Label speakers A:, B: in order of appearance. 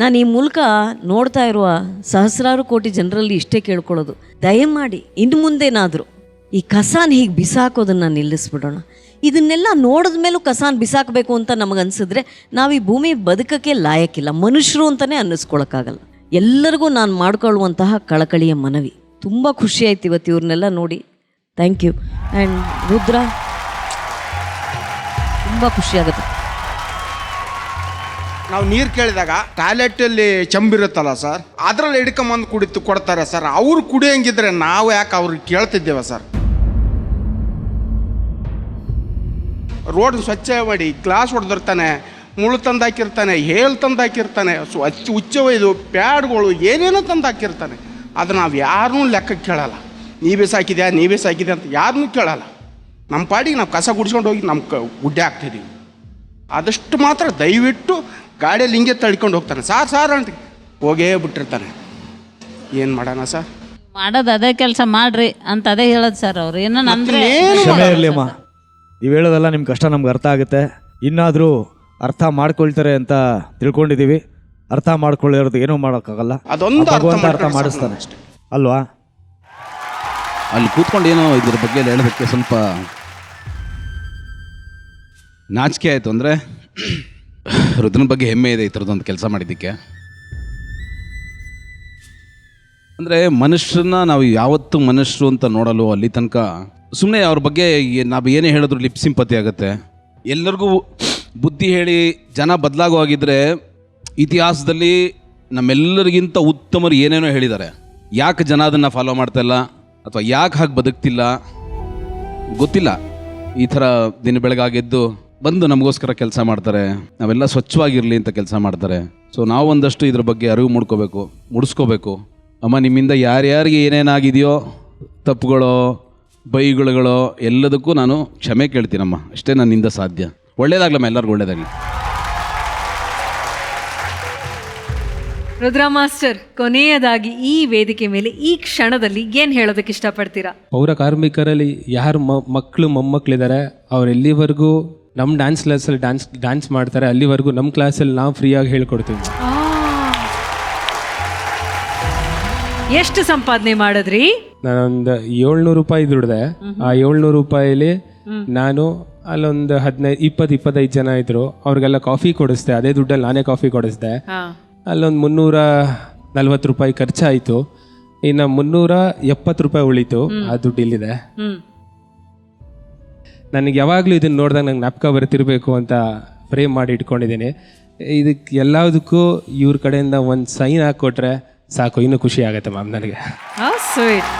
A: ನಾನು ಈ ಮೂಲಕ ನೋಡ್ತಾ ಇರುವ ಸಹಸ್ರಾರು ಕೋಟಿ ಜನರಲ್ಲಿ ಇಷ್ಟೇ ಕೇಳ್ಕೊಳ್ಳೋದು, ದಯಮಾಡಿ ಇನ್ನು ಮುಂದೇನಾದರೂ ಈ ಕಸಾನ ಹೀಗೆ ಬಿಸಾಕೋದನ್ನು ನಿಲ್ಲಿಸ್ಬಿಡೋಣ. ಇದನ್ನೆಲ್ಲ ನೋಡಿದ ಮೇಲೂ ಕಸಾನ ಬಿಸಾಕಬೇಕು ಅಂತ ನಮಗನ್ಸಿದ್ರೆ ನಾವು ಈ ಭೂಮಿ ಬದುಕಕ್ಕೆ ಲಾಯಕ್ಕಿಲ್ಲ, ಮನುಷ್ಯರು ಅಂತಲೇ ಅನ್ನಿಸ್ಕೊಳಕ್ಕಾಗಲ್ಲ. ಎಲ್ಲರಿಗೂ ನಾನು ಮಾಡ್ಕೊಳ್ಳುವಂತಹ ಕಳಕಳಿಯ ಮನವಿ. ತುಂಬ ಖುಷಿ ಆಯ್ತು ಇವತ್ತು ಇವ್ರನ್ನೆಲ್ಲ ನೋಡಿ. Thank you. ಆ್ಯಂಡ್ ರುದ್ರ, ತುಂಬ ಖುಷಿಯಾಗುತ್ತೆ.
B: ನಾವು ನೀರು ಕೇಳಿದಾಗ ಟಾಯ್ಲೆಟಲ್ಲಿ ಚಂಬಿರುತ್ತಲ್ಲ ಸರ್, ಅದರಲ್ಲಿ ಹಿಡ್ಕೊಂಬಂದು ಕೊಡ್ತಾರೆ ಸರ್. ಅವ್ರು ಕುಡಿಯೋಂಗಿದ್ರೆ ನಾವು ಯಾಕೆ ಅವ್ರಿಗೆ ಕೇಳ್ತಿದ್ದೇವೆ ಸರ್? ರೋಡ್ ಸ್ವಚ್ಛ ಮಾಡಿ ಗ್ಲಾಸ್ ಹೊಡೆದಿರ್ತಾನೆ, ಮುಳ್ಳು ತಂದು ಹಾಕಿರ್ತಾನೆ, ಹೇಳು ತಂದು ಹಾಕಿರ್ತಾನೆ, ಹುಚ್ಚ ಒಯ್ದು ಪ್ಯಾಡ್ಗಳು ಏನೇನೋ ತಂದು ಹಾಕಿರ್ತಾನೆ. ಅದು ನಾವು ಯಾರನ್ನೂ ಲೆಕ್ಕಕ್ಕೆ ಕೇಳಲ್ಲ. ನೀವೇ ಸಾಕಿದೆ ಅಂತ ಯಾರನ್ನೂ ಕೇಳಲ್ಲ. ನಮ್ಮ ಪಾಡಿಗೆ ನಾವು ಕಸ ಗುಡಿಸ್ಕೊಂಡು ಹೋಗಿ ನಮ್ಮ ಗುಡ್ಡೆ ಹಾಕ್ತಿದ್ದೀವಿ. ಆದಷ್ಟು ಮಾತ್ರ ದಯವಿಟ್ಟು ಗಾಡಿಯಲ್ಲಿ ಹಿಂಗೆ ತಳ್ಕೊಂಡು ಹೋಗ್ತಾನೆ ಸಾರ್ ಅಂತ ಹೋಗೇ ಬಿಟ್ಟಿರ್ತಾನೆ. ಏನು ಮಾಡೋಣ ಸರ್?
C: ಮಾಡೋದು ಅದೇ ಕೆಲಸ ಮಾಡ್ರಿ ಅಂತ ಅದೇ ಹೇಳೋದು ಸರ್ ಅವ್ರು. ಏನೋ
D: ಕ್ಷಮೆ ಇರಲಿ ಅಮ್ಮ, ನೀವು ಹೇಳೋದಲ್ಲ ನಿಮ್ಮ ಕಷ್ಟ ನಮ್ಗೆ ಅರ್ಥ ಆಗುತ್ತೆ. ಇನ್ನಾದರೂ ಅರ್ಥ ಮಾಡ್ಕೊಳ್ತಾರೆ ಅಂತ ತಿಳ್ಕೊಂಡಿದ್ದೀವಿ. ಅರ್ಥ ಮಾಡ್ಕೊಳ್ಳಿರೋದು ಏನೂ ಮಾಡೋಕ್ಕಾಗಲ್ಲ.
B: ಅದೊಂದು
D: ಅರ್ಥ ಮಾಡಿಸ್ತಾನೆ ಅಲ್ವಾ?
E: ಅಲ್ಲಿ ಕೂತ್ಕೊಂಡು ಏನೋ ಇದ್ರ ಬಗ್ಗೆ ಹೇಳೋದಕ್ಕೆ ಸ್ವಲ್ಪ ನಾಚಿಕೆ ಆಯಿತು. ಅಂದರೆ ರುದ್ರನ ಬಗ್ಗೆ ಹೆಮ್ಮೆ ಇದೆ ಈ ಥರದೊಂದು ಕೆಲಸ ಮಾಡಿದ್ದಕ್ಕೆ. ಅಂದರೆ ಮನುಷ್ಯರನ್ನ ನಾವು ಯಾವತ್ತೂ ಮನುಷ್ಯರು ಅಂತ ನೋಡಲು ಅಲ್ಲಿ ತನಕ ಸುಮ್ಮನೆ ಅವ್ರ ಬಗ್ಗೆ ನಾವು ಏನೇ ಹೇಳಿದ್ರು ಲಿಪ್ ಸಿಂಪತಿ ಆಗುತ್ತೆ. ಎಲ್ಲರಿಗೂ ಬುದ್ಧಿ ಹೇಳಿ ಜನ ಬದಲಾಗುವಾಗಿದ್ದರೆ ಇತಿಹಾಸದಲ್ಲಿ ನಮ್ಮೆಲ್ಲರಿಗಿಂತ ಉತ್ತಮರು ಏನೇನೋ ಹೇಳಿದ್ದಾರೆ. ಯಾಕೆ ಜನ ಅದನ್ನು ಫಾಲೋ ಮಾಡ್ತಾಯಿಲ್ಲ ಅಥವಾ ಯಾಕೆ ಹಾಗೆ ಬದುಕ್ತಿಲ್ಲ ಗೊತ್ತಿಲ್ಲ. ಈ ಥರ ದಿನ ಬೆಳಗಾಗೆದ್ದು ಬಂದು ನಮಗೋಸ್ಕರ ಕೆಲಸ ಮಾಡ್ತಾರೆ, ನಾವೆಲ್ಲ ಸ್ವಚ್ಛವಾಗಿರಲಿ ಅಂತ ಕೆಲಸ ಮಾಡ್ತಾರೆ. ಸೊ ನಾವು ಒಂದಷ್ಟು ಇದ್ರ ಬಗ್ಗೆ ಅರಿವು ಮೂಡಿಸ್ಕೋಬೇಕು. ಅಮ್ಮ, ನಿಮ್ಮಿಂದ ಯಾರ್ಯಾರಿಗೆ ಏನೇನಾಗಿದೆಯೋ ತಪ್ಪುಗಳೋ ಬೈಗುಳುಗಳೋ ಎಲ್ಲದಕ್ಕೂ ನಾನು ಕ್ಷಮೆ ಕೇಳ್ತೀನಮ್ಮ. ಅಷ್ಟೇ ನನ್ನಿಂದ ಸಾಧ್ಯ. ಒಳ್ಳೇದಾಗ್ಲಮ್ಮ, ಎಲ್ಲರಿಗೂ ಒಳ್ಳೇದಾಗಲಿ.
F: ರುದ್ರ ಮಾಸ್ಟರ್, ಕೊನೆಯದಾಗಿ ಈ ವೇದಿಕೆ ಮೇಲೆ ಈ ಕ್ಷಣದಲ್ಲಿ ಏನು ಹೇಳೋದಕ್ಕೆ ಇಷ್ಟಪಡ್ತೀರಾ?
G: ಪೌರ ಕಾರ್ಮಿಕರಲ್ಲಿ ಯಾರು ಮಕ್ಕಳು ಮೊಮ್ಮಕ್ಕಳಿದ್ದಾರೆ ಅವ್ರು ಎಲ್ಲಿವರೆಗೂ ನಮ್ಮ ಡ್ಯಾನ್ಸ್ ಕ್ಲಾಸಲ್ಲಿ ಡ್ಯಾನ್ಸ್ ಮಾಡ್ತಾರೆ ಅಲ್ಲಿವರೆಗೂ ನಮ್ಮ ಕ್ಲಾಸಲ್ಲಿ ನಾವು ಫ್ರೀಯಾಗಿ ಹೇಳ್ಕೊಡ್ತೀವಿ.
F: ಎಷ್ಟು ಸಂಪಾದನೆ ಮಾಡಿದ್ರಿ?
G: ನಾನೊಂದು 700 ರೂಪಾಯಿ ದುಡ್ದೆ. ಆ 700 ರೂಪಾಯಿಲಿ ನಾನು ಅಲ್ಲೊಂದು 15-25 ಜನ ಇದ್ರು, ಅವ್ರಿಗೆಲ್ಲ ಕಾಫಿ ಕೊಡಿಸ್ದೆ. ಅದೇ ದುಡ್ಡಲ್ಲಿ ನಾನೇ ಕಾಫಿ ಕೊಡಿಸ್ದೆ. ಅಲ್ಲೊಂದು 340 ರೂಪಾಯಿ ಖರ್ಚಾಯಿತು. ಇನ್ನು 370 ರೂಪಾಯಿ ಉಳಿತು. ಆ ದುಡ್ಡು ಇಲ್ಲಿದೆ. ನನಗೆ ಯಾವಾಗಲೂ ಇದನ್ನು ನೋಡಿದಾಗ ನಂಗೆ ಜ್ಞಾಪಕ ಬರ್ತಿರ್ಬೇಕು ಅಂತ ಫ್ರೇಮ್ ಮಾಡಿ ಇಟ್ಕೊಂಡಿದ್ದೀನಿ. ಇದಕ್ಕೆ ಎಲ್ಲದಕ್ಕೂ ಇವ್ರ ಕಡೆಯಿಂದ ಒಂದು ಸೈನ್ ಹಾಕ್ಕೊಟ್ರೆ ಸಾಕು, ಇನ್ನೂ ಖುಷಿ ಆಗುತ್ತೆ ಮ್ಯಾಮ್ ನನಗೆ.
F: ಸ್ವೀಟ್.